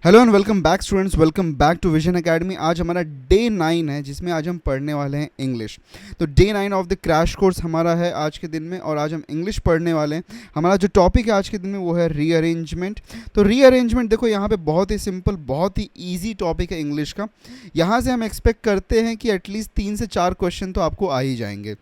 Hello and welcome back students, welcome back to Vision Academy. आज हमारा day 9 है जिसमें आज हम पढ़ने वाले हैं इंग्लिश। तो day 9 of the crash course हमारा है आज के दिन में, और आज हम इंग्लिश पढ़ने वाले हैं। हमारा जो टॉपिक है आज के दिन में वो है रीअरेंजमेंट। तो रीअरेंजमेंट देखो यहाँ पे बहुत ही सिंपल, बहुत ही ईजी टॉपिक है इंग्लिश का। यहाँ से हम एक्सपेक्ट करते हैं कि एटलीस्ट 3 से 4 क्वेश्चन तो आपको आ ही जाएंगे।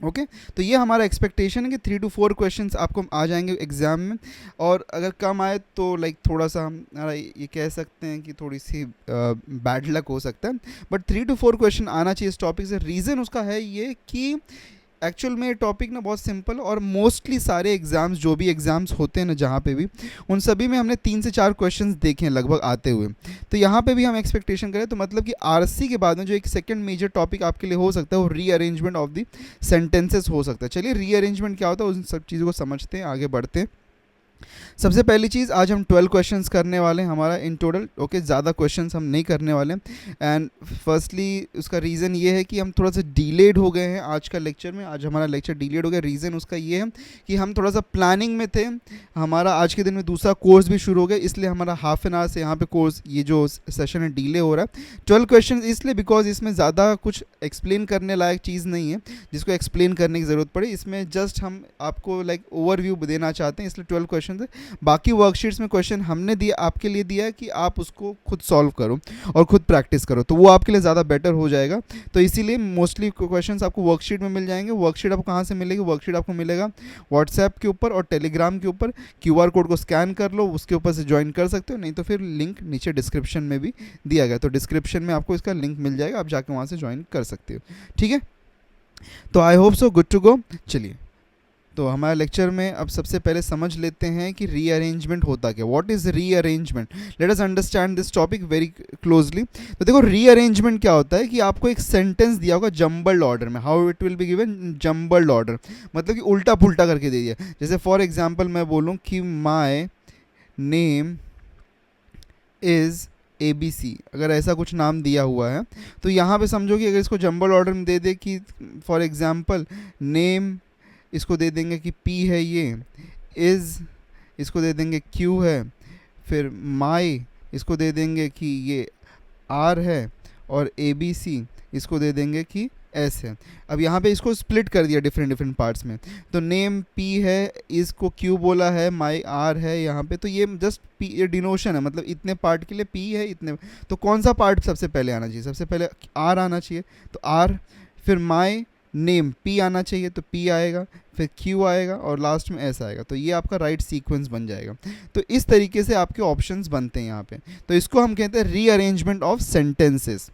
ओके तो ये हमारा एक्सपेक्टेशन है कि 3 to 4 क्वेश्चंस आपको आ जाएंगे एग्ज़ाम में। और अगर कम आए तो लाइक थोड़ा सा हमारा ये कह सकते हैं कि थोड़ी सी बैड लक हो सकता है। बट 3 to 4 क्वेश्चन आना चाहिए इस टॉपिक से। रीज़न उसका है ये कि एक्चुअल में ये टॉपिक ना बहुत सिंपल, और मोस्टली सारे एग्ज़ाम्स, जो भी एग्ज़ाम्स होते हैं ना जहाँ पे भी, उन सभी में हमने 3 से 4 क्वेश्चंस देखे हैं लगभग आते हुए। तो यहाँ पे भी हम एक्सपेक्टेशन करें तो मतलब कि आरसी के बाद में जो एक सेकंड मेजर टॉपिक आपके लिए हो सकता है वो रीअरेंजमेंट ऑफ द सेंटेंसेस हो सकता है। चलिए रीअरेंजमेंट क्या होता है उन सब चीज़ों को समझते हैं, आगे बढ़ते हैं। सबसे पहली चीज़, आज हम 12 क्वेश्चंस करने वाले हैं हमारा इन टोटल। ओके ज़्यादा क्वेश्चंस हम नहीं करने वाले हैं। एंड फर्स्टली उसका रीज़न ये है कि हम थोड़ा सा डिलेड हो गए हैं आज का लेक्चर में। आज हमारा लेक्चर डिलेड हो गया। रीज़न उसका ये है कि हम थोड़ा सा प्लानिंग में थे। हमारा आज के दिन में दूसरा कोर्स भी शुरू हो गया, इसलिए हमारा हाफ एन आवर से यहाँ पे कोर्स, ये जो सेशन है, डिले हो रहा है। 12 क्वेश्चन इसलिए बिकॉज इसमें ज़्यादा कुछ एक्सप्लेन करने लायक चीज़ नहीं है जिसको एक्सप्लेन करने की ज़रूरत पड़े। इसमें जस्ट हम आपको लाइक ओवरव्यू देना चाहते हैं, इसलिए 12 क्वेश्चन है। बाकी वर्कशीट्स में क्वेश्चन हमने दिया, आपके लिए दिया है कि आप उसको खुद सॉल्व करो और खुद प्रैक्टिस करो, तो वो आपके लिए ज़्यादा बेटर हो जाएगा। तो इसीलिए मोस्टली क्वेश्चंस आपको वर्कशीट में मिल जाएंगे। वर्कशीट आपको कहाँ से मिलेगी? वर्कशीट आपको मिलेगा व्हाट्सएप के ऊपर और टेलीग्राम के ऊपर। QR कोड को स्कैन कर लो, उसके ऊपर से ज्वाइन कर सकते हो, नहीं तो फिर लिंक नीचे डिस्क्रिप्शन में भी दिया गया, तो डिस्क्रिप्शन में आपको इसका लिंक मिल जाएगा, आप जाके वहाँ से ज्वाइन कर सकते हो। ठीक है, तो I hope so good to go. चलिए, तो हमारे लेक्चर में अब सबसे पहले समझ लेते हैं कि रीअरेंजमेंट होता क्या। What is rearrangement? Let us understand this topic very closely. तो देखो, रीअरेंजमेंट क्या होता है कि आपको एक सेंटेंस दिया होगा जम्बल्ड ऑर्डर में। How it will be given? Jumbled order, मतलब कि उल्टा पुल्टा करके दे दिया। जैसे फॉर एग्जाम्पल मैं बोलूँ कि माई नेम इज़ ABC, अगर ऐसा कुछ नाम दिया हुआ है तो यहाँ पे समझो कि अगर इसको जम्बल ऑर्डर में दे दे कि फॉर एग्जाम्पल नेम इसको दे देंगे कि P है, ये इज़ इसको दे देंगे Q है, फिर माई इसको दे देंगे कि ये R है, और ABC इसको दे देंगे कि S है। अब यहाँ पे इसको स्प्लिट कर दिया डिफरेंट डिफरेंट पार्ट्स में। तो नेम P है, इसको Q बोला है, माई R है यहाँ पे, तो ये जस्ट P, ये डिनोशन है, मतलब इतने पार्ट के लिए P है इतने। तो कौन सा पार्ट सबसे पहले आना चाहिए? सबसे पहले R आना चाहिए, तो R। फिर माई नेम P आना चाहिए, तो P आएगा, फिर Q आएगा, और लास्ट में S आएगा। तो ये आपका राइट सीक्वेंस बन जाएगा। तो इस तरीके से आपके ऑप्शंस बनते हैं यहाँ पे। तो इसको हम कहते हैं रीअरेंजमेंट ऑफ सेंटेंसेस।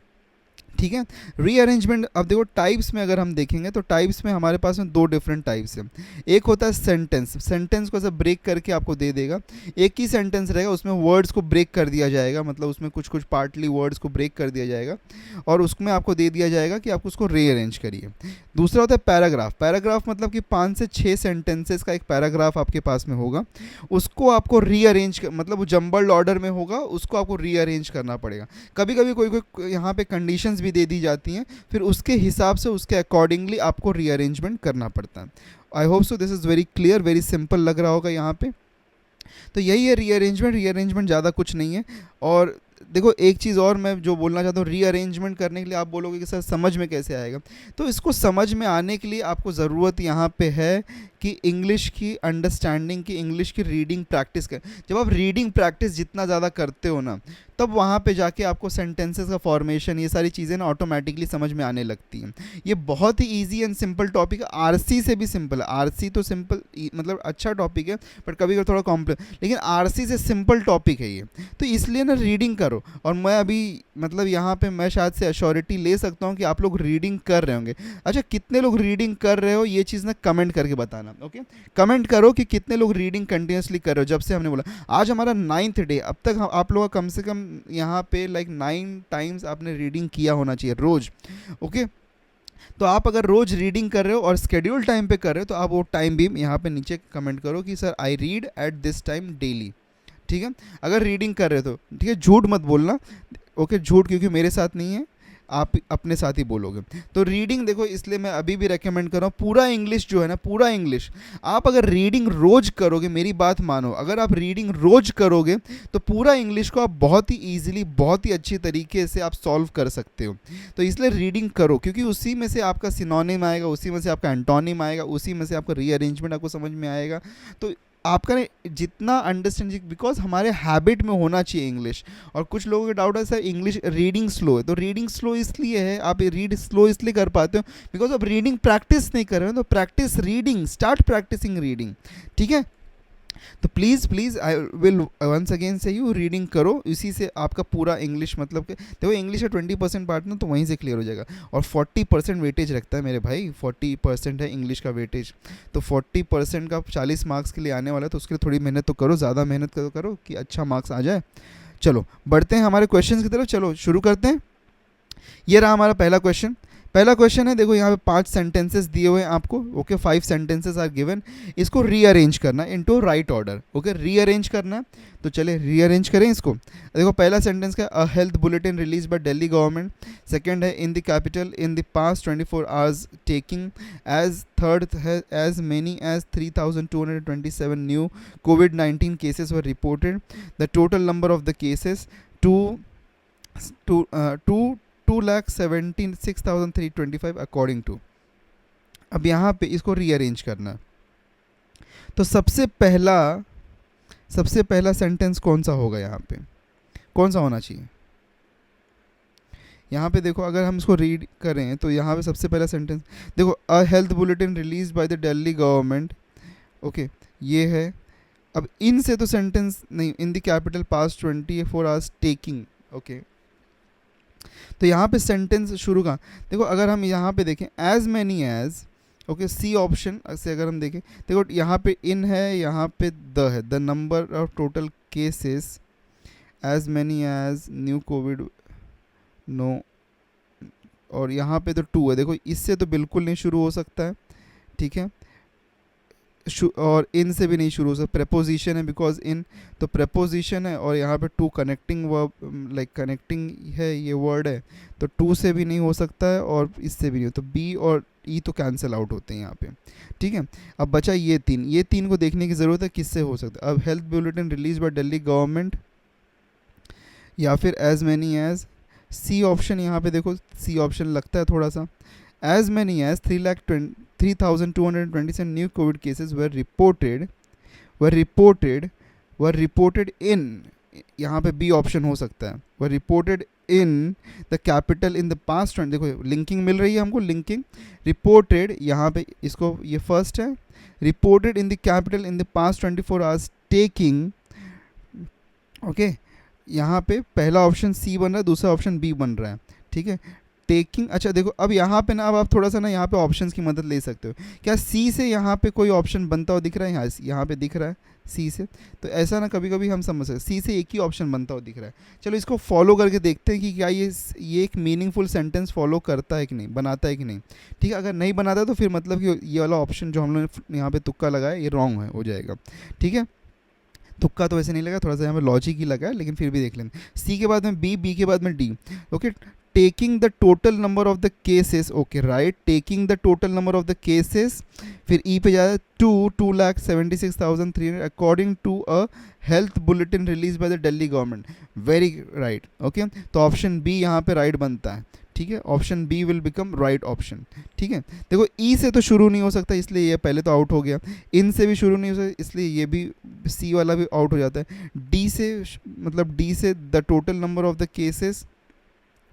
ठीक है, रीअरेंजमेंट। अब देखो टाइप्स में अगर हम देखेंगे तो टाइप्स में हमारे पास में 2 डिफरेंट टाइप्स हैं। एक होता है सेंटेंस, सेंटेंस को ऐसा ब्रेक करके आपको दे देगा। एक ही सेंटेंस रहेगा, उसमें वर्ड्स को ब्रेक कर दिया जाएगा, मतलब उसमें कुछ कुछ पार्टली वर्ड्स को ब्रेक कर दिया जाएगा, और उसमें आपको दे दिया जाएगा कि आप उसको रीअरेंज करिए। दूसरा होता है पैराग्राफ। पैराग्राफ मतलब कि 5 से 6 सेंटेंसेस का एक पैराग्राफ आपके पास में होगा, उसको आपको रीअरेंज, मतलब वो जम्बल्ड ऑर्डर में होगा, उसको आपको रीअरेंज करना पड़ेगा। कभी कभी कोई कोई यहाँ पे कंडीशंस भी दे दी जाती हैं, फिर उसके हिसाब से, उसके अकॉर्डिंगली आपको रीअरेंजमेंट करना पड़ता है। आई hope so this is very clear, very simple लग रहा होगा यहाँ पे। तो यही है रीअरेंजमेंट। रीअरेंजमेंट ज़्यादा कुछ नहीं है। और देखो एक चीज़ और मैं जो बोलना चाहता हूँ, रीअरेंजमेंट करने के लिए आप बोलोगे कि सर समझ में कैसे आएगा, तो इसको समझ में आने के लिए आपको ज़रूरत यहाँ पे है कि इंग्लिश की अंडरस्टैंडिंग की, इंग्लिश की रीडिंग प्रैक्टिस कर। जब आप रीडिंग प्रैक्टिस जितना ज़्यादा करते हो ना, तब वहाँ पे जाके आपको सेंटेंसेस का फॉर्मेशन, ये सारी चीज़ें ना ऑटोमेटिकली समझ में आने लगती हैं। ये बहुत ही इजी एंड सिंपल टॉपिक है, आरसी से भी सिंपल है। आरसी तो सिंपल मतलब अच्छा टॉपिक है, बट कभी कभी थोड़ा कॉम्प्लेक्स, लेकिन आरसी से सिंपल टॉपिक है ये। तो इसलिए ना रीडिंग करो। और मैं अभी मतलब यहाँ पे मैं शायद से अश्योरिटी ले सकता हूँ कि आप लोग रीडिंग कर रहे होंगे। अच्छा, कितने लोग रीडिंग कर रहे हो, ये चीज़ ना कमेंट करके बताना। ओके, कमेंट करो कि कितने लोग रीडिंग कंटिन्यूसली कर रहे हो जब से हमने बोला। आज हमारा 9th डे, अब तक आप लोगों का कम से कम यहाँ पे लाइक 9 टाइम्स आपने रीडिंग किया होना चाहिए रोज़। ओके, तो आप अगर रोज़ रीडिंग कर रहे हो और स्केड्यूल टाइम पे कर रहे हो, तो आप वो टाइम भी यहाँ पे नीचे कमेंट करो कि sir I read at this time daily. ठीक है, अगर रीडिंग कर रहे हो तो ठीक है, झूठ मत बोलना। ओके, झूठ क्योंकि मेरे साथ नहीं है, आप अपने साथ ही बोलोगे। तो रीडिंग देखो, इसलिए मैं अभी भी रेकमेंड कर रहा हूँ, पूरा इंग्लिश जो है ना, पूरा इंग्लिश आप अगर रीडिंग रोज करोगे, मेरी बात मानो, अगर आप रीडिंग रोज करोगे तो पूरा इंग्लिश को आप बहुत ही ईजिली, बहुत ही अच्छी तरीके से आप सॉल्व कर सकते हो। तो इसलिए रीडिंग करो, क्योंकि उसी में से आपका सिनोनिम आएगा, उसी में से आपका एंटोनिम आएगा, उसी में से आपका रीअरेंजमेंट आपको समझ में आएगा। तो आपका जितना अंडरस्टैंडिंग, बिकॉज हमारे हैबिट में होना चाहिए इंग्लिश। और कुछ लोगों के डाउट है सर इंग्लिश रीडिंग स्लो है, तो रीडिंग स्लो इसलिए है, आप रीड स्लो इसलिए कर पाते हो बिकॉज आप रीडिंग प्रैक्टिस नहीं कर रहे हो। तो practice reading, start practising reading, ठीक है। तो please please I will once again से यू रीडिंग करो, इसी से आपका पूरा इंग्लिश, मतलब कि देखो इंग्लिश का 20% पार्ट ना, तो वहीं से क्लियर हो जाएगा। और 40% वेटेज रखता है मेरे भाई, 40% है इंग्लिश का वेटेज। तो 40% का 40 मार्क्स के लिए आने वाला है, तो उसके लिए थोड़ी मेहनत तो करो, ज़्यादा मेहनत करो कि अच्छा मार्क्स आ जाए। चलो बढ़ते हैं हमारे क्वेश्चन की तरफ, चलो शुरू करते हैं। ये रहा हमारा पहला क्वेश्चन। पहला क्वेश्चन है, देखो यहाँ पे 5 सेंटेंसेस दिए हुए हैं आपको, ओके, 5 सेंटेंसेस आर गिवन। इसको रीअरेंज करना है into right order, okay, rearrange करना है। तो चले रीअरेंज करें इसको। देखो पहला सेंटेंस का, a health bulletin release by Delhi government. Second है, in the capital in the past 24 hours taking age. Third है, as many as 3227 new COVID-19 cases were reported. The total number of the cases to 2,76,325 according to. अब यहाँ पे इसको rearrange करना है। तो सबसे पहला सेंटेंस कौन सा होगा, यहाँ पे कौन सा होना चाहिए? यहाँ पे देखो, अगर हम इसको रीड करें तो यहाँ पे सबसे पहला सेंटेंस देखो, अ health bulletin release by the Delhi government, okay, ये है। अब इन से तो सेंटेंस नहीं, इन the capital past 24 hours taking, okay. तो यहाँ पे सेंटेंस शुरू का देखो, अगर हम यहाँ पे देखें as many as, okay, see option से अगर हम देखें, देखो यहाँ पे इन है, यहाँ पे द है, the number of total cases as many as new Covid no, और यहाँ पे तो 2 है। देखो इससे तो बिल्कुल नहीं शुरू हो सकता है, ठीक है, और इन से भी नहीं शुरू हो सकता, प्रेपोजिशन है, बिकॉज इन तो प्रेपोजिशन है, और यहाँ पे to connecting verb, like connecting है, ये वर्ड है, तो 2 से भी नहीं हो सकता है, और इससे भी नहीं हो, तो बी और ई तो कैंसिल आउट होते हैं यहाँ पे, ठीक है। अब बचा ये 3 को देखने की ज़रूरत है, किससे हो सकता है। अब health bulletin release by Delhi government, या फिर as many as, see option, यहाँ पे देखो सी ऑप्शन लगता है थोड़ा सा, as many as 3,227 new COVID cases were reported in, यहाँ पे बी ऑप्शन हो सकता है, were reported in the capital in the past 20, देखो लिंकिंग मिल रही है हमको, लिंकिंग रिपोर्टेड, यहाँ पे इसको ये फर्स्ट है, reported in the capital in the past 24 hours taking, okay. यहाँ पे पहला ऑप्शन सी बन रहा है, दूसरा ऑप्शन बी बन रहा है, ठीक है, टेकिंग। अच्छा देखो, अब यहाँ पे ना, अब आप थोड़ा सा ना यहाँ पे ऑप्शंस की मदद ले सकते हो। क्या सी से यहाँ पे कोई ऑप्शन बनता हो दिख रहा है? यहाँ पे दिख रहा है सी से, तो ऐसा ना कभी कभी हम समझ सकते सी से एक ही ऑप्शन बनता हो दिख रहा है। चलो इसको फॉलो करके देखते हैं कि क्या ये एक मीनिंगफुल सेंटेंस फॉलो करता है कि नहीं, बनाता है कि नहीं, ठीक है। अगर नहीं बनाता तो फिर मतलब कि ये वाला ऑप्शन जो हम लोग ने यहाँ पे तुक्का लगाया ये रॉन्ग है, हो जाएगा, ठीक है। तुक्का तो वैसे नहीं लगा, थोड़ा सा यहाँ पे लॉजिक ही लगा है, लेकिन फिर भी देख लेंगे। सी के बाद में बी, बी के बाद में D, okay. Taking the total number of the cases, okay right, taking the total number of the cases, फिर ई पे जाए 2,76,300 according to a health bulletin release by the Delhi government, very right, okay. तो option B यहाँ पे right बनता है, ठीक है, option B will become right option, ठीक है। देखो ई से तो शुरू नहीं हो सकता, इसलिए ये पहले तो आउट हो गया, इन से भी शुरू नहीं हो सकता, इसलिए ये भी सी वाला भी आउट हो जाता है। डी से, मतलब डी से the total number of the cases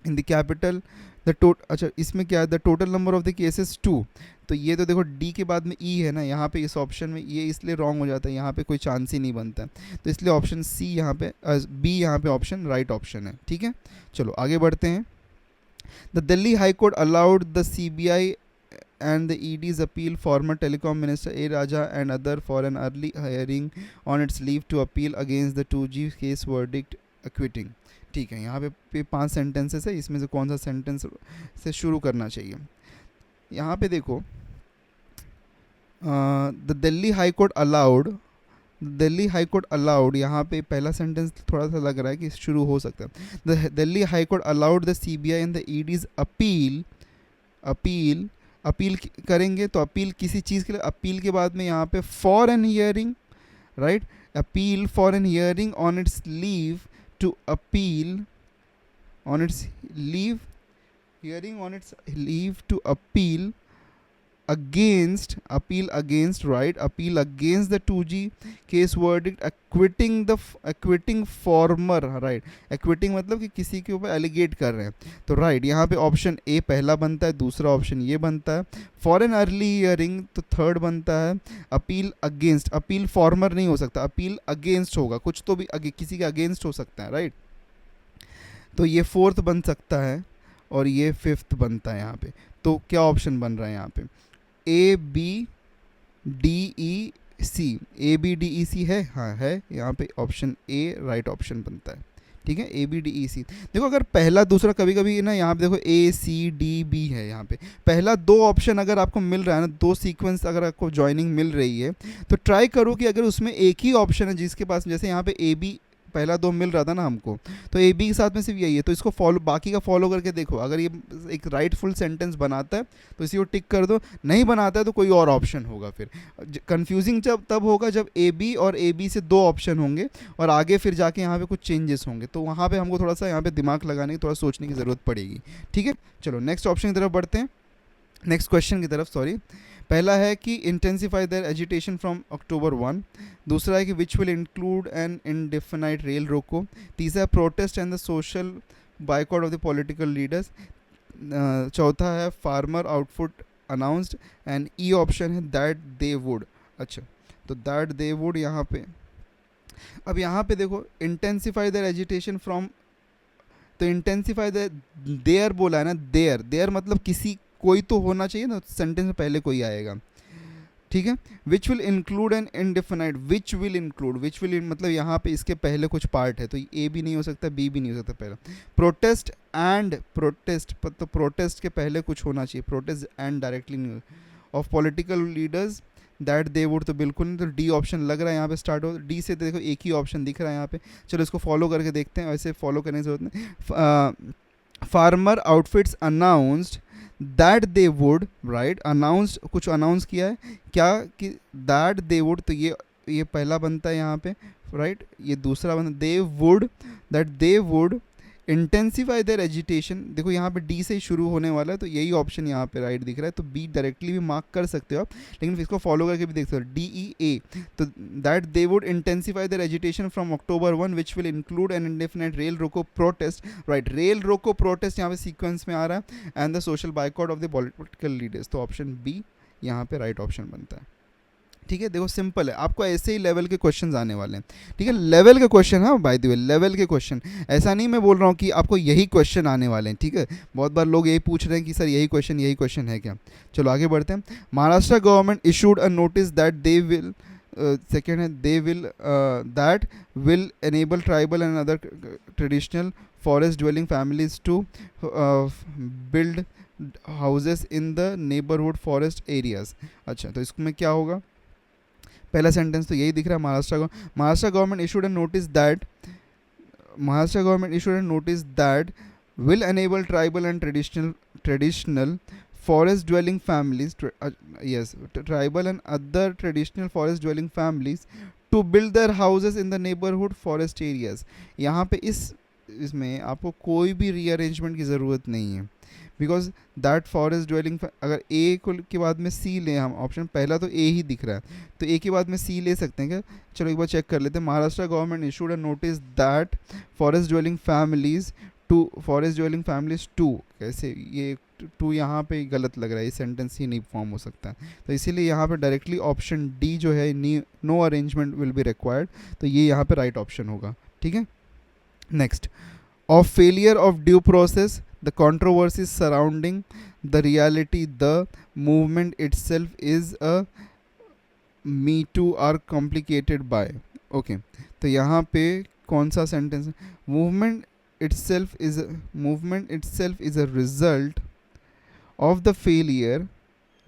in the capital, अच्छा इसमें क्या है, the total number of the cases 2, तो ये तो देखो डी के बाद में ई है ना यहाँ पे, इस ऑप्शन में ये इसलिए रॉन्ग हो जाता है, यहाँ पे कोई चांस ही नहीं बनता, तो इसलिए ऑप्शन सी यहाँ पे, बी यहाँ पे ऑप्शन राइट ऑप्शन है, ठीक है। चलो आगे बढ़ते हैं। The Delhi high court allowed the CBI and the ED's appeal former telecom minister A. Raja and other for an early hearing on its leave to appeal against the 2G case verdict acquitting, ठीक है। यहाँ पे 5 sentences है, इसमें से कौन सा sentence से शुरू करना चाहिए? यहाँ पे देखो, the Delhi high court allowed Delhi high court allowed, यहाँ पे पहला सेंटेंस थोड़ा सा लग रहा है कि शुरू हो सकता है। The Delhi high court allowed the CBI and the ED's appeal, appeal appeal करेंगे तो अपील किसी चीज़ के लिए, अपील के बाद में यहाँ पे for an hearing, right, appeal for an hearing on its leave to appeal, on its leave, hearing on its leave to appeal against, appeal against, right, appeal against the 2G case verdict, acquitting the acquitting former, right, acquitting मतलब कि किसी के ऊपर एलिगेट कर रहे हैं, तो right यहाँ पे ऑप्शन ए पहला बनता है, दूसरा ऑप्शन ये बनता है, फॉर एन अर्ली हियरिंग तो थर्ड बनता है, अपील अगेंस्ट, अपील फॉर्मर नहीं हो सकता, अपील अगेंस्ट होगा, कुछ तो भी किसी के अगेंस्ट हो सकता है, राइट, तो ये फोर्थ बन सकता है और ये फिफ्थ बनता है यहाँ पे। तो क्या ऑप्शन बन रहा है यहाँ पे, A B D E C, A B D E C है, हाँ है, यहाँ पे ऑप्शन ए राइट ऑप्शन बनता है, ठीक है, ए बी डी ई सी। देखो अगर पहला दूसरा कभी कभी ना यहाँ पे देखो ए सी डी बी है, यहाँ पे पहला दो ऑप्शन अगर आपको मिल रहा है ना, दो सीक्वेंस अगर आपको जॉइनिंग मिल रही है तो ट्राई करो कि अगर उसमें एक ही ऑप्शन है जिसके पास, जैसे यहाँ पे ए बी पहला दो मिल रहा था ना हमको, तो ए बी के साथ में सिर्फ यही है, तो इसको फॉलो, बाकी का फॉलो करके देखो, अगर ये एक राइटफुल सेंटेंस बनाता है तो इसी को टिक कर दो, नहीं बनाता है तो कोई और ऑप्शन होगा। फिर कंफ्यूजिंग जब तब होगा जब ए बी और ए बी से दो ऑप्शन होंगे और आगे फिर जाके यहाँ पे कुछ चेंजेस होंगे, तो वहाँ पे हमको थोड़ा सा यहाँ पे दिमाग लगाने की, थोड़ा सोचने की ज़रूरत पड़ेगी, ठीक है। चलो नेक्स्ट ऑप्शन की तरफ बढ़ते हैं, नेक्स्ट क्वेश्चन की तरफ, सॉरी। पहला है कि intensify their agitation from October 1, दूसरा है कि which will include an indefinite rail roko, तीसरा protest and the social boycott of the political leaders, चौथा है farmer outfit announced, and E option है दैट दे वुड। अच्छा, तो दैट दे वुड यहाँ पे, अब यहाँ पे देखो इंटेंसिफाई देयर एजिटेशन फ्रॉम, तो इंटेंसिफाई देयर बोला है ना, देयर, देयर मतलब किसी, कोई तो होना चाहिए ना, सेंटेंस में पहले कोई आएगा, ठीक है। Which will include an indefinite, which will include, which will मतलब यहाँ पे इसके पहले कुछ पार्ट है, तो ए भी नहीं हो सकता, बी भी नहीं हो सकता पहला। प्रोटेस्ट एंड, प्रोटेस्ट तो प्रोटेस्ट के पहले कुछ होना चाहिए, प्रोटेस्ट एंड डायरेक्टली नहीं, of political leaders that they would तो बिल्कुल नहीं, तो डी ऑप्शन लग रहा है यहाँ पे स्टार्ट हो, डी से देखो एक ही ऑप्शन दिख रहा है यहाँ पे, चलो इसको फॉलो करके देखते हैं, वैसे फॉलो करने की जरूरत नहीं। Farmer outfits announced that they would, right, announced कुछ अनाउंस किया है क्या कि दैट दे वुड, तो ये पहला बनता है यहाँ पे, राइट, ये दूसरा बनता, they would, that they would intensify their agitation, देखो यहाँ पे डी से ही शुरू होने वाला है, तो यही ऑप्शन यहाँ पे राइट दिख रहा है, तो बी डायरेक्टली भी मार्क कर सकते हो आप, लेकिन इसको फॉलो करके भी देख सकते हो, डी ई ए, तो that they would intensify their agitation from October 1 which will include an indefinite rail roko protest, right, rail roko protest यहाँ पे सीक्वेंस में आ रहा है, and the social boycott of the political leaders, तो ऑप्शन बी यहाँ पे राइट ऑप्शन बनता है, ठीक है। देखो सिंपल है, आपको ऐसे ही लेवल के क्वेश्चंस आने वाले हैं, ठीक है, लेवल के क्वेश्चन, हाँ बाय द वे लेवल के क्वेश्चन, ऐसा नहीं मैं बोल रहा हूँ कि आपको यही क्वेश्चन आने वाले हैं, ठीक है, बहुत बार लोग यही पूछ रहे हैं कि सर यही क्वेश्चन है क्या। चलो आगे बढ़ते हैं। Maharashtra government issued a notice that they will, second है they will, that will enable tribal and other traditional forest dwelling families to build houses in the neighbourhood forest areas. अच्छा, तो इसमें क्या होगा, पहला सेंटेंस तो यही दिख रहा है, Maharashtra government issued N notice that, Maharashtra government issued N notice that will enable tribal and traditional forest dwelling families, yes, tribal and other traditional forest dwelling families to build their houses in the neighborhood forest areas। यहाँ पे इसमें आपको कोई भी rearrangement की ज़रूरत नहीं है, बिकॉज दैट फॉरेस्ट ड्वेलिंग, अगर ए के बाद में सी लें हम, ऑप्शन पहला तो ए ही दिख रहा है, तो ए के बाद में सी ले सकते हैं क्या, चलो एक बार चेक कर लेते हैं। Maharashtra government issued a notice that forest dwelling families to, कैसे ये टू यहाँ पे गलत लग रहा है, ये सेंटेंस ही नहीं फॉर्म हो सकता है, तो इसीलिए यहाँ पे डायरेक्टली ऑप्शन डी जो है, no arrangement will be required, तो ये यहाँ पे राइट ऑप्शन होगा, ठीक है। Next, of failure of due process, the controversies surrounding the reality, the movement itself is a me too are complicated by, okay, तो यहाँ पे कौन सा sentence, movement itself is a result of the failure,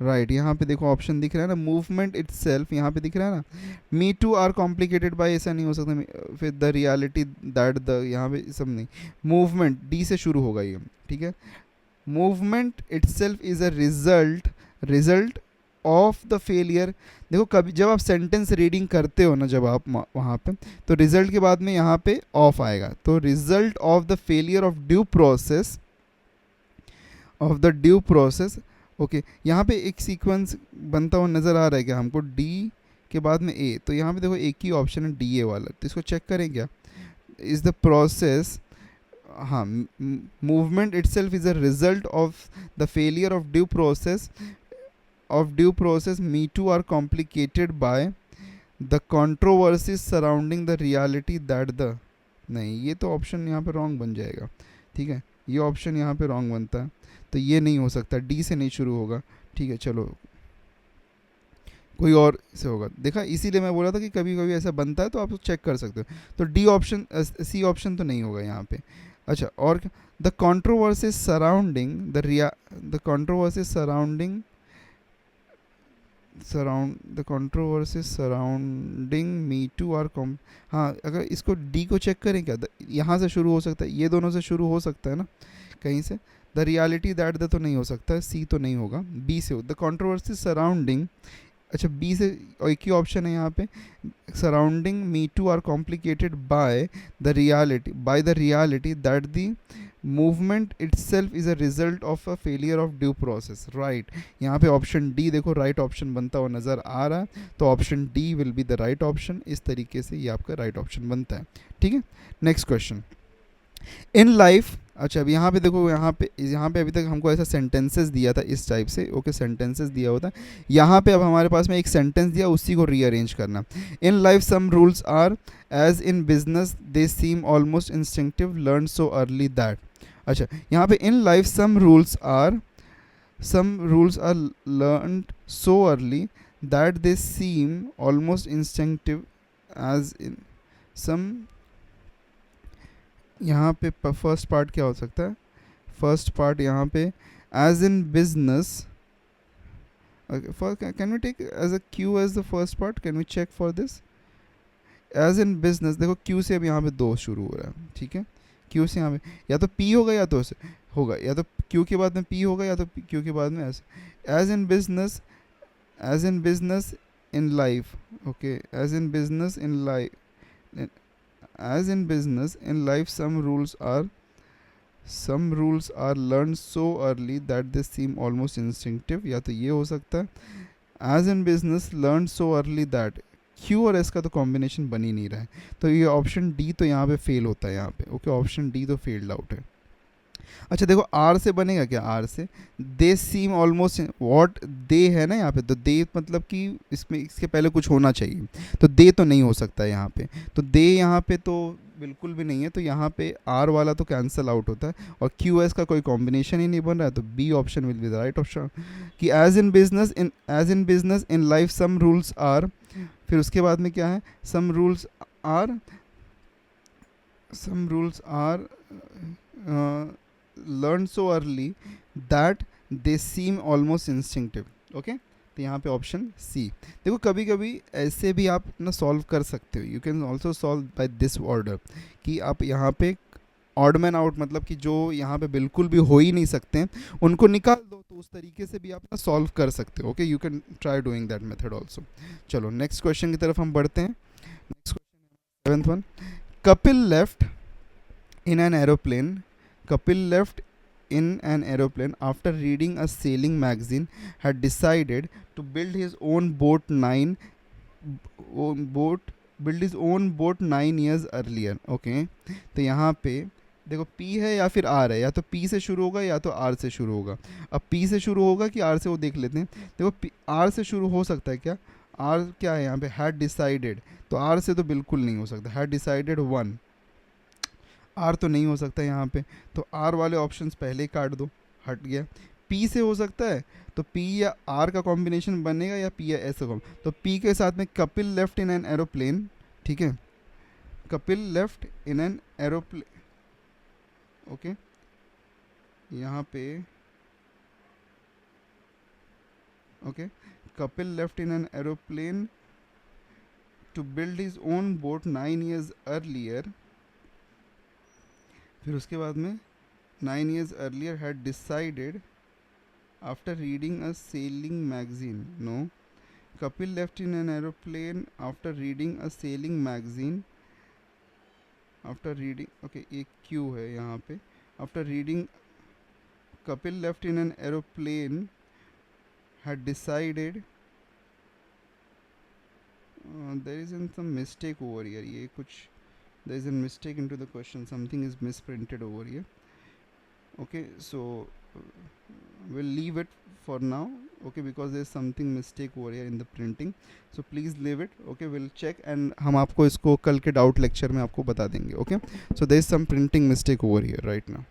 right यहाँ पे देखो option दिख रहा है ना, मूवमेंट इट सेल्फ, यहाँ पे दिख रहा है ना, me to are complicated by, ऐसा नहीं हो सकता, फिर द रियलिटी दैट द, यहाँ पे सब नहीं, मूवमेंट डी से शुरू होगा ये, ठीक है। Movement it self is a result of the failure. देखो कभी जब आप सेंटेंस रीडिंग करते हो ना, जब आप वहाँ पे, तो रिजल्ट के बाद में यहाँ पे ऑफ आएगा, तो result of the failure of due process. Okay यहाँ पे एक सीक्वेंस बनता हुआ नज़र आ रहा है क्या हमको, डी के बाद में ए, तो यहाँ पे देखो एक ही ऑप्शन है डी ए वाला, तो इसको चेक करें क्या, इज़ द प्रोसेस, हाँ, movement itself is a result of the failure of due process me to are complicated by the controversies surrounding the reality that the, नहीं ये तो ऑप्शन यहाँ पे रॉन्ग बन जाएगा, ठीक है, ये ऑप्शन यहाँ पे रॉन्ग बनता है, तो ये नहीं हो सकता, डी से नहीं शुरू होगा, ठीक है। चलो कोई और से होगा, देखा, इसीलिए मैं बोला था कि कभी कभी ऐसा बनता है, तो आप चेक कर सकते हो, तो डी ऑप्शन, सी ऑप्शन तो नहीं होगा यहाँ पे। अच्छा और the controversies surrounding the controversies surrounding me to are com, हाँ अगर इसको डी को चेक करें क्या, यहाँ से शुरू हो सकता है, ये दोनों से शुरू हो सकता है ना कहीं से, द रियलिटी दैट द तो नहीं हो सकता, सी तो नहीं होगा, बी से द कंट्रोवर्सी सराउंडिंग, अच्छा बी से, और एक ही ऑप्शन है यहाँ पे, surrounding me to are complicated by the reality that the movement itself is a result of a failure of due process, right. यहाँ पे ऑप्शन डी देखो राइट ऑप्शन बनता हुआ नज़र आ रहा है, तो option D will be the right option, इस तरीके से ये आपका राइट ऑप्शन बनता है, ठीक है। नेक्स्ट क्वेश्चन, इन लाइफ, अच्छा अब यहाँ पे देखो, यहाँ पे अभी तक हमको ऐसा सेंटेंसेस दिया था इस टाइप से, ओके सेंटेंसेस दिया होता, यहाँ पे अब हमारे पास में एक सेंटेंस दिया, उसी को रीअरेंज करना। In life some rules are as in business they seem almost instinctive learn so early that, अच्छा यहाँ पे in life some rules are learned so early that they seem almost instinctive as in some, यहाँ पे first part क्या हो सकता है, first part यहाँ पे as in business, can we take as a Q as the first part, can we check for this, as in business, देखो Q से अब यहाँ पे दो शुरू हो रहा है, ठीक है, क्यू से यहाँ पे या तो पी होगा या तो ऐसे होगा, या तो क्यू के बाद में पी होगा या तो क्यू के बाद में ऐसे, as in business in life, okay as in business in life, as in business in life some rules are learned so early that they seem almost instinctive, या तो ये हो सकता है, as in business learned so early that, Q और S का तो combination बन ही नहीं रहा है, तो ये ऑप्शन डी तो यहाँ पे फेल होता है यहाँ पे, ओके ऑप्शन डी तो फेल्ड आउट है। अच्छा देखो आर से बनेगा क्या, आर से दे सीम ऑलमोस्ट, वॉट दे है ना यहाँ पे, तो दे मतलब कि इसमें इसके पहले कुछ होना चाहिए, तो दे तो नहीं हो सकता है यहाँ पे, तो दे यहाँ पे तो बिल्कुल भी नहीं है, तो यहाँ पे आर वाला तो कैंसिल आउट होता है, और क्यू एस का कोई कॉम्बिनेशन ही नहीं बन रहा है, तो B option will be the right option, कि as in business in life some rules are, फिर उसके बाद में क्या है, some rules are learn so early that they seem almost instinctive, okay, तो यहाँ पे ऑप्शन सी। देखो कभी कभी ऐसे भी आप ना सॉल्व कर सकते हो, you can also solve by this order, कि आप यहाँ पे ऑड मैन आउट, मतलब कि जो यहाँ पे बिल्कुल भी हो ही नहीं सकते हैं उनको निकाल दो, तो उस तरीके से भी आप ना सॉल्व कर सकते हो, okay you can try doing that method also. चलो नेक्स्ट क्वेश्चन की तरफ हम बढ़ते हैं, next question 7th one, Kapil left in an aeroplane, Kapil left in an aeroplane after reading a sailing magazine, had decided to build his own boat 9 years earlier, okay, तो यहाँ पे देखो P है या फिर R है, या तो P से शुरू होगा या तो R से शुरू होगा, अब P से शुरू होगा कि R से, वो देख लेते हैं, देखो R से शुरू हो सकता है क्या, R क्या है यहाँ पे, had decided, तो R से तो बिल्कुल नहीं हो सकता, had decided 1, आर तो नहीं हो सकता यहाँ पे, तो आर वाले ऑप्शंस पहले ही काट दो, हट गया। पी से हो सकता है, तो पी या आर का कॉम्बिनेशन बनेगा या पी या एस का, तो पी के साथ में Kapil left in an aeroplane, ठीक है, Kapil left in an aeroplane, okay यहाँ पे okay, Kapil left in an aeroplane to build his own boat 9 years earlier, फिर उसके बाद में 9 years अर्लियर had decided after reading a sailing magazine. No, Kapil left in an aeroplane after reading a sailing magazine. After reading, okay एक Q है यहाँ पे. After reading, Kapil left in an aeroplane had decided. There is an some mistake over here. ये कुछ there is a mistake into the question, something is misprinted over here. Okay, so we'll leave it for now, okay, because there is something mistake over here in the printing, so please leave it. Okay, we'll check and हम आपको इसको कल के doubt lecture में आपको बता देंगे. Okay, so there is some printing mistake over here right now.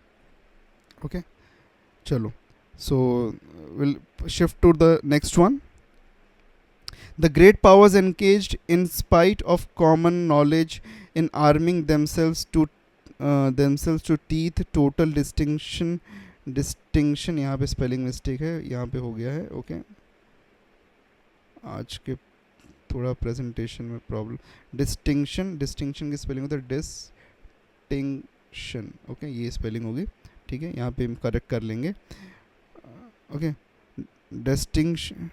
Okay, चलो, so we'll shift to the next one. The great powers engaged in spite of common knowledge in arming themselves to teeth. Total distinction यहाँ पे spelling mistake है, यहाँ पे हो गया है. Okay, आज के थोड़ा प्रेजेंटेशन में प्रॉब्लम. डिस्टिंक्शन की स्पेलिंग होता है डिस्टिंक्शन. ओके, ये स्पेलिंग होगी. ठीक है, यहाँ पे हम करेक्ट कर लेंगे. Okay, distinction,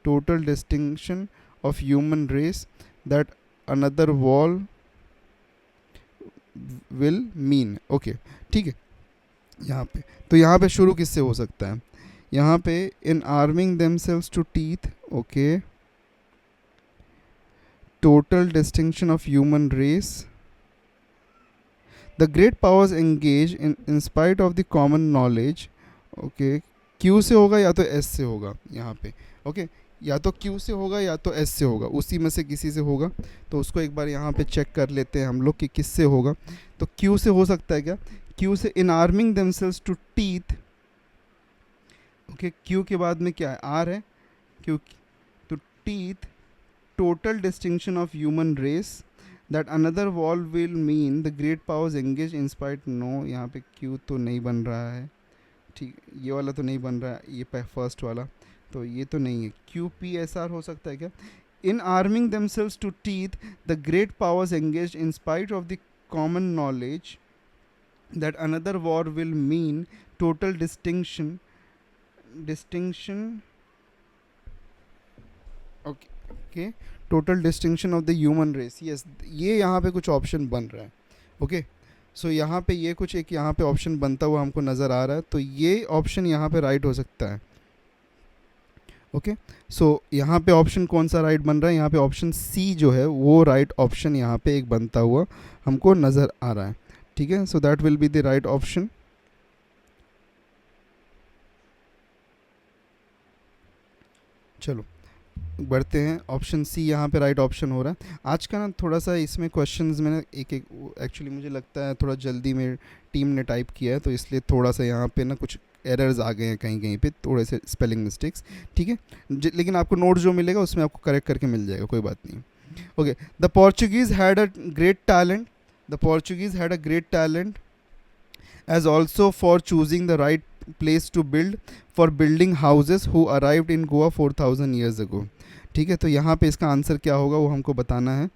total distinction of human race that another wall will mean. Okay, ठीक है. यहाँ पे तो यहाँ पे शुरू किससे हो सकता है? यहाँ पे in arming themselves to teeth. Okay, total distinction of human race, the great powers engage in spite of the common knowledge. Okay, Q से होगा या तो एस से होगा यहाँ पे. ओके, या तो क्यू से होगा या तो एस से होगा, उसी में से किसी से होगा. तो उसको एक बार यहाँ पे चेक कर लेते हैं हम लोग कि किस से होगा. तो क्यू से हो सकता है क्या? क्यू से in arming themselves to teeth. Okay, Q के बाद में क्या है? आर है. क्यू तो teeth, total distinction of human race that another wall will mean the great powers engage in spite. No, यहाँ पे क्यू तो नहीं बन रहा है. ठीक, ये वाला तो नहीं बन रहा है, ये फर्स्ट वाला तो ये तो नहीं है. क्यू पी एस आर हो सकता है क्या? In arming themselves to teeth the great powers engage in spite of the common knowledge that another war will mean total distinction. Okay, total distinction of the human race. Yes, ये यहाँ पे कुछ option बन रहा है. Okay, सो यहाँ पे ये कुछ एक यहाँ पे ऑप्शन बनता हुआ हमको नज़र आ रहा है. तो ये ऑप्शन यहाँ पे राइट हो सकता है. ओके, सो यहाँ पे ऑप्शन कौन सा राइट बन रहा है? यहाँ पे ऑप्शन सी जो है वो राइट ऑप्शन यहाँ पे एक बनता हुआ हमको नज़र आ रहा है. ठीक है, so that will be the right option. चलो बढ़ते हैं. ऑप्शन सी यहाँ पे राइट ऑप्शन हो रहा है. आज का ना थोड़ा सा इसमें क्वेश्चंस में ना एक एक्चुअली मुझे लगता है थोड़ा जल्दी में टीम ने टाइप किया है, तो इसलिए थोड़ा सा यहाँ पे ना कुछ एरर्स आ गए हैं कहीं कहीं पे, थोड़े से स्पेलिंग मिस्टेक्स. ठीक है, लेकिन आपको नोट जो मिलेगा उसमें आपको करेक्ट करके मिल जाएगा, कोई बात नहीं. Okay, the Portuguese had a great talent. The Portuguese had a great talent as also for choosing the right place to build for building houses who arrived in Goa 4000 years ago. ठीक है, तो यहाँ पे इसका answer क्या होगा वो हमको बताना है.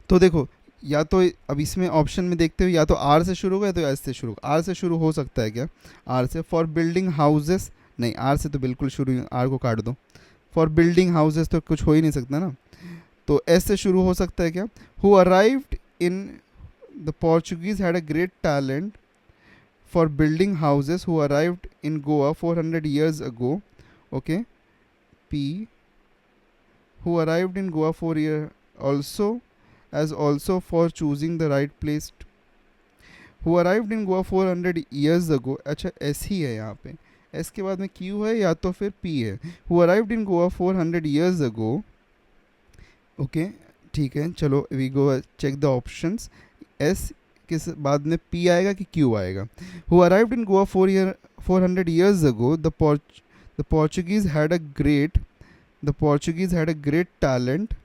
तो देखो, या तो अब इसमें ऑप्शन में देखते हुए या तो आर से शुरू होगा या तो एस से शुरू होगा. आर से शुरू हो सकता है क्या? आर से. फॉर बिल्डिंग हाउसेस, नहीं, आर से तो बिल्कुल शुरू, आर को काट दो. फॉर बिल्डिंग हाउसेस तो कुछ हो ही नहीं सकता ना. तो एस से शुरू हो सकता है क्या? Who arrived in, the Portuguese had a great talent for building houses who arrived in Goa 400 years ago. Okay, P, who arrived in Goa 4 years also, as also for choosing the right place who arrived in Goa 400 years ago. अच्छा, S ही है यहाँ पे. S के बाद में Q है या तो फिर P है. who arrived in Goa 400 years ago. Okay, ठीक है, चलो we go check the options. S किस बाद में P आएगा कि Q आएगा? Who arrived in Goa 400 years ago, the Portuguese had a great talent.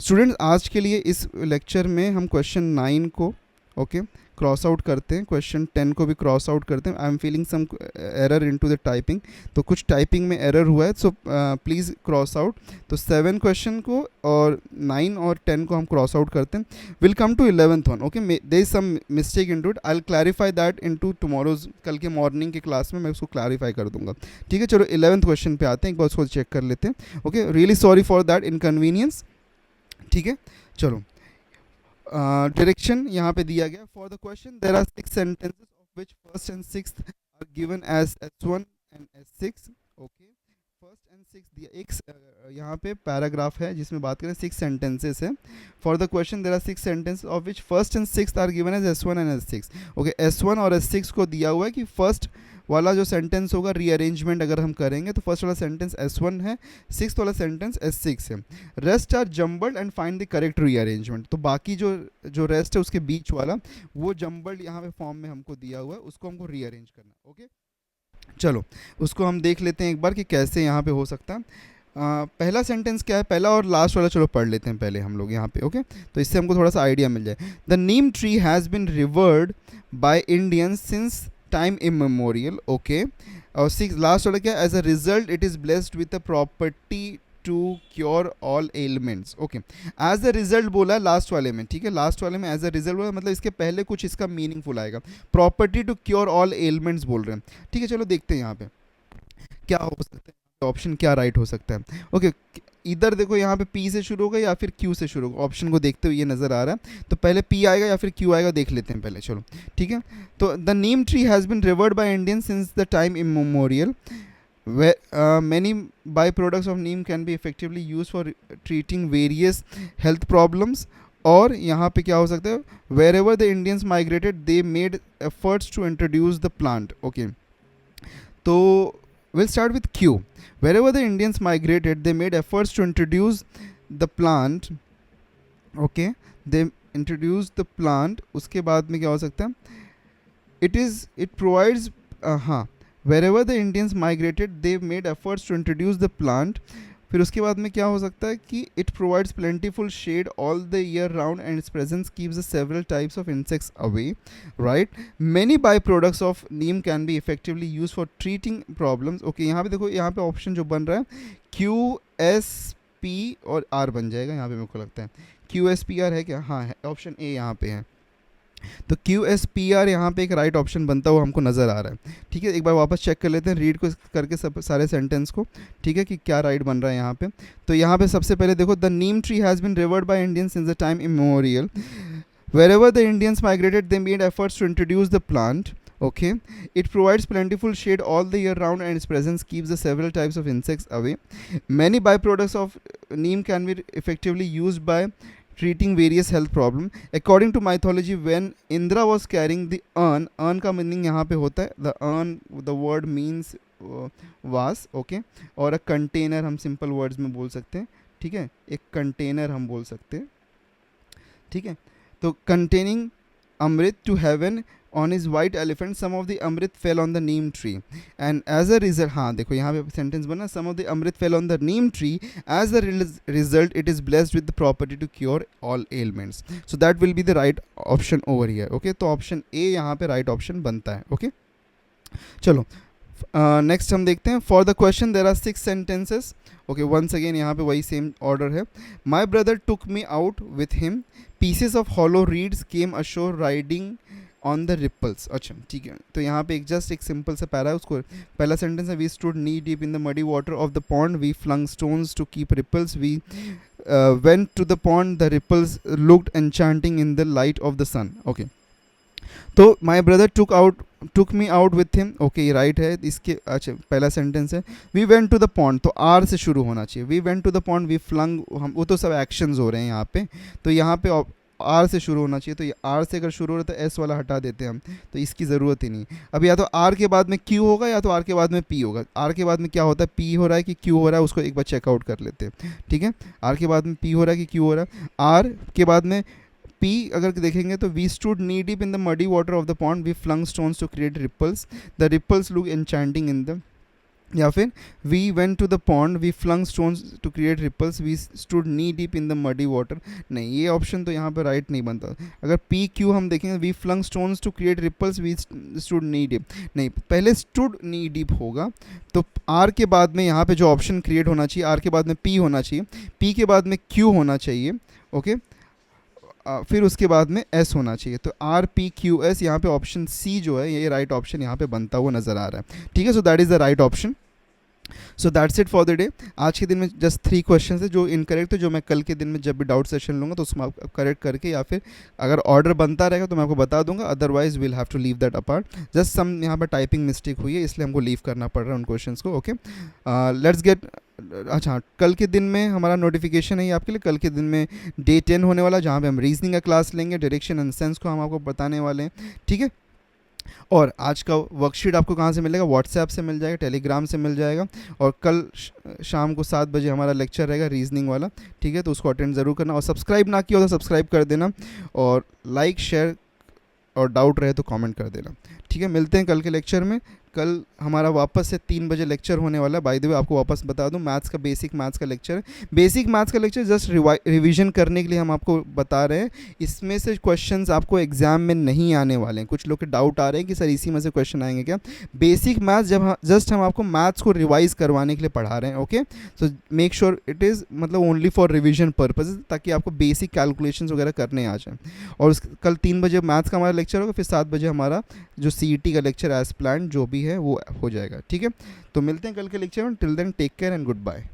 Students, आज के लिए इस लेक्चर में हम क्वेश्चन 9 को ओके क्रॉस आउट करते हैं, क्वेश्चन 10 को भी क्रॉस आउट करते हैं। I am feeling some error into the typing, तो कुछ टाइपिंग में एरर हुआ है, सो प्लीज़ क्रॉस आउट। तो 7 क्वेश्चन को और 9 और 10 को हम क्रॉस आउट करते हैं। Will come to 11th one. Okay there is some mistake into it, I will clarify that into tomorrow's, कल के मॉर्निंग के क्लास में मैं उसको क्लैरिफाई कर दूंगा। ठीक है, चलो 11th क्वेश्चन पे आते हैं, एक बार उसको चेक कर लेते हैं। Okay really sorry for that inconvenience. ठीक है, चलो डायरेक्शन यहाँ पे दिया गया। For the question there are 6 sentences of which first and sixth are given as S1 and S6। Okay first and six दिया, एक यहाँ पे पैराग्राफ है जिसमें बात करें 6 sentences है। For the question there are 6 sentences of which first and sixth are given as S1 and S6। Okay S1 और S6 को दिया हुआ है कि फर्स्ट वाला जो सेंटेंस होगा रीअरेंजमेंट अगर हम करेंगे तो फर्स्ट वाला सेंटेंस S1 है, सिक्स्थ वाला सेंटेंस S6 है। Rest are jumbled and find the correct rearrangement, तो बाकी जो रेस्ट है उसके बीच वाला वो जम्बल्ड यहाँ पे फॉर्म में हमको दिया हुआ है, उसको हमको रीअरेंज करना है। ओके चलो उसको हम देख लेते हैं एक बार कि कैसे यहाँ पे हो सकता है। पहला सेंटेंस क्या है, पहला और लास्ट वाला चलो पढ़ लेते हैं पहले हम लोग यहाँ पे। ओके तो इससे हमको थोड़ा सा आइडिया मिल जाए। The neem tree has been revered by Indians since time immemorial. Okay और सिक्स लास्ट वाला क्या, as a result it is blessed with a property to cure all elements. Okay as a result बोला last वाले में, ठीक है last वाले में एज अ रिजल्ट बोला, मतलब इसके पहले कुछ इसका मीनिंगफुल आएगा। Property to cure all elements बोल रहे हैं। ठीक है चलो देखते हैं यहाँ पे क्या हो सकता है, ऑप्शन क्या राइट हो सकता है। ओके इधर देखो यहाँ पे P से शुरू होगा या फिर Q से शुरू होगा, ऑप्शन को देखते हुए ये नज़र आ रहा है, तो पहले P आएगा या फिर Q आएगा देख लेते हैं पहले। चलो ठीक है, तो the neem tree has been revered by Indians since the time immemorial. Many byproducts of neem can be effectively used for treating various health problems। और यहाँ पे क्या हो सकता है, wherever the Indians migrated they made efforts to introduce the plant। okay तो we'll start with Q। wherever the Indians migrated they made efforts to introduce the plant। okay they introduced the plant, उसके बाद में क्या हो सकता है, it provides हाँ wherever the Indians migrated they made efforts to introduce the plant। फिर उसके बाद में क्या हो सकता है कि it provides plentiful shade all the year round and its presence keeps the several types of insects away। right, many byproducts of neem can be effectively used for treating problems। okay यहाँ पे देखो, यहाँ पे option जो बन रहा है Q S P और R बन जाएगा यहाँ पे, मेरे को लगता है Q S P R है क्या, हाँ है, ऑप्शन ए यहाँ पे है, तो क्यू एस पी आर यहाँ पे एक राइट ऑप्शन बनता हुआ हमको नज़र आ रहा है। ठीक है एक बार वापस चेक कर लेते हैं रीड को करके सब सारे सेंटेंस को, ठीक है कि क्या राइट बन रहा है यहाँ पे। तो यहाँ पे सबसे पहले देखो, the neem tree has been revered by Indians since the time immemorial. wherever the Indians migrated they made efforts to introduce the plant। okay it provides plentiful shade all the year round and its presence keeps the several types of insects away। many byproducts of neem can be effectively used by treating various health problem। according to mythology when Indra was carrying the urn का meaning यहाँ पे होता है the urn, the word means वास। Okay और a container हम simple words में बोल सकते हैं, ठीक है एक कंटेनर हम बोल सकते हैं। ठीक है तो containing amrit to heaven on his white elephant some of the amrit fell on the neem tree and as a result, हाँ देखो यहाँ पे सेंटेंस बना, some of the amrit fell on the neem tree as a result it is blessed with the property to cure all ailments। so that will be the right option over here। okay तो option A यहाँ पे right option बनता है। okay चलो next हम देखते हैं। For the question there are 6 sentences। Okay once again यहाँ पे वही सेम ऑर्डर है। My brother took me out with him, pieces of hollow reeds came ashore riding on the ripples. अच्छा ठीक है तो यहाँ पे जस्ट एक सिंपल सा पैरा है, उसको पहला सेंटेंस है we stood knee deep in the muddy water of the pond we flung stones to keep ripples we went to the pond the ripples looked enchanting in the light of the sun. Okay तो my brother took me out with him. Okay ये right है इसके। अच्छा पहला sentence है we went to the pond, तो R से शुरू होना चाहिए। We went to the pond we flung, हम वो तो सब एक्शंस हो रहे हैं यहाँ पे, तो यहाँ पे आर से शुरू होना चाहिए। तो ये आर से अगर शुरू हो रहा है तो एस वाला हटा देते हैं हम, तो इसकी ज़रूरत ही नहीं। अब या तो आर के बाद में क्यू होगा या तो आर के बाद में पी होगा। आर के बाद में क्या होता है, पी हो रहा है कि क्यू हो रहा है, उसको एक बार चेकआउट कर लेते हैं। ठीक है आर के बाद में पी हो रहा है कि क्यू हो रहा है। आर के बाद में पी अगर देखेंगे तो we stood knee deep in the muddy water of the pond we flung stones to create ripples the ripples look enchanting in the या फिर we went to the pond we flung stones to create ripples we stood knee deep in the muddy water. नहीं, ये option तो यहाँ पे right नहीं बनता। अगर पी क्यू हम देखेंगे, we flung stones to create ripples we stood knee deep, नहीं, पहले स्टूड नी डीप होगा। तो आर के बाद में यहाँ पे जो ऑप्शन क्रिएट होना चाहिए, आर के बाद में पी होना चाहिए, पी के बाद में क्यू होना चाहिए, ओके, फिर उसके बाद में एस होना चाहिए। तो आर पी क्यू एस, यहाँ पे ऑप्शन सी जो है ये राइट ऑप्शन यहाँ पे बनता हुआ नज़र आ रहा है। ठीक है, so that is the right option. So that's it for the day. आज के दिन में जस्ट 3 क्वेश्चन है जो इनकरेक्ट थे, जो मैं कल के दिन में जब भी डाउट सेशन लूँगा तो उसमें आप करेक्ट करके, या फिर अगर ऑर्डर बनता रहेगा तो मैं आपको बता दूंगा, otherwise will have to leave that apart. Just some यहाँ पर टाइपिंग मिस्टेक हुई है, इसलिए हमको लीव करना पड़ रहा है उन क्वेश्चन को। ओके, लेट्स गेट, अच्छा, कल के दिन में हमारा नोटिफिकेशन है ये आपके लिए। कल के दिन में डे 10 होने वाला, जहाँ पे हम रीजनिंग का क्लास लेंगे, डायरेक्शन एंड सेंस को हम आपको बताने वाले हैं। ठीक है, और आज का वर्कशीट आपको कहाँ से मिलेगा? व्हाट्सएप से मिल जाएगा, टेलीग्राम से मिल जाएगा। और कल शाम को 7 बजे हमारा लेक्चर रहेगा रीजनिंग वाला। ठीक है, तो उसको अटेंड ज़रूर करना, और सब्सक्राइब ना किया हो तो सब्सक्राइब कर देना, और लाइक शेयर और डाउट रहे तो कमेंट कर देना। ठीक है, मिलते हैं कल के लेक्चर में। कल हमारा वापस से 3 बजे लेक्चर होने वाला है। बाय द वे आपको वापस बता दूं, मैथ्स का बेसिक मैथ्स का लेक्चर है। बेसिक मैथ्स का लेक्चर जस्ट रिवीजन करने के लिए हम आपको बता रहे हैं। इसमें से क्वेश्चंस आपको एग्जाम में नहीं आने वाले हैं। कुछ लोग के डाउट आ रहे हैं कि सर इसी में से क्वेश्चन आएंगे क्या। बेसिक मैथ्स जब जस्ट हम आपको मैथ्स को रिवाइज करवाने के लिए पढ़ा रहे हैं। Okay, so make sure it is मतलब ओनली फॉर रिविजन पर्पज, ताकि आपको बेसिक कैलकुलेशन वगैरह करने आ जाए। और कल 3 बजे मैथ्स का हमारा लेक्चर होगा, फिर 7 बजे हमारा जो CET का लेक्चर एज प्लान जो भी है वो हो जाएगा। ठीक है, तो मिलते हैं कल के लेक्चर में। Till then take care and good bye.